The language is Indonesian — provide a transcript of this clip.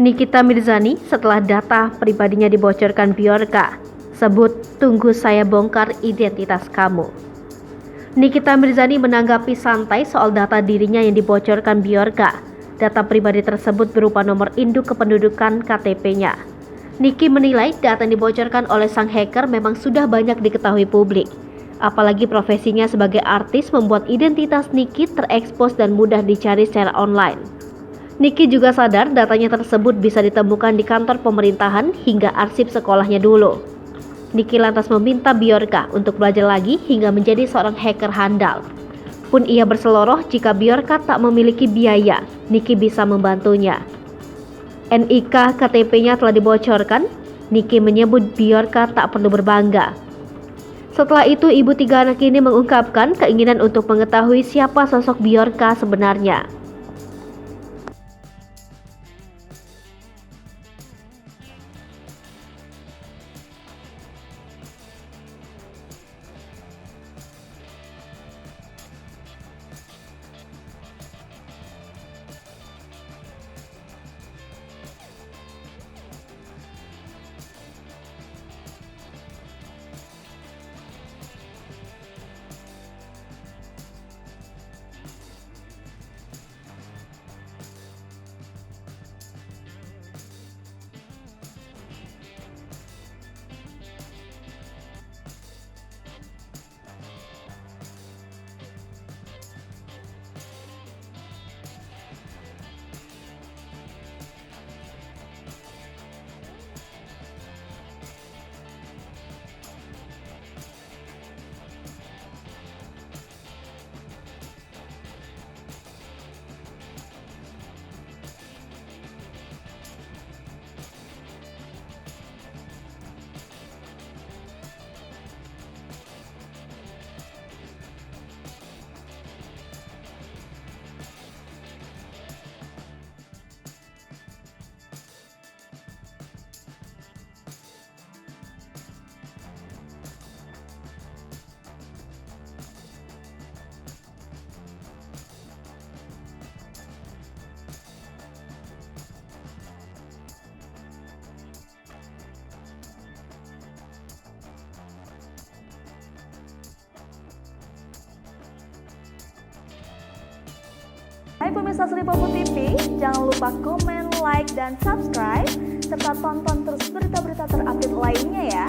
Nikita Mirzani setelah data pribadinya dibocorkan Bjorka, sebut tunggu saya bongkar identitas kamu. Nikita Mirzani menanggapi santai soal data dirinya yang dibocorkan Bjorka. Data pribadi tersebut berupa nomor induk kependudukan KTP-nya. Niki menilai data yang dibocorkan oleh sang hacker memang sudah banyak diketahui publik. Apalagi profesinya sebagai artis membuat identitas Niki terekspos dan mudah dicari secara online. Niki juga sadar datanya tersebut bisa ditemukan di kantor pemerintahan hingga arsip sekolahnya dulu. Niki lantas meminta Bjorka untuk belajar lagi hingga menjadi seorang hacker handal. Pun ia berseloroh jika Bjorka tak memiliki biaya, Niki bisa membantunya. NIK KTP-nya telah dibocorkan, Niki menyebut Bjorka tak perlu berbangga. Setelah itu, ibu 3 anak ini mengungkapkan keinginan untuk mengetahui siapa sosok Bjorka sebenarnya. Hai pemirsa Sri Popo TV, jangan lupa komen, like, dan subscribe, serta tonton terus berita-berita terupdate lainnya ya.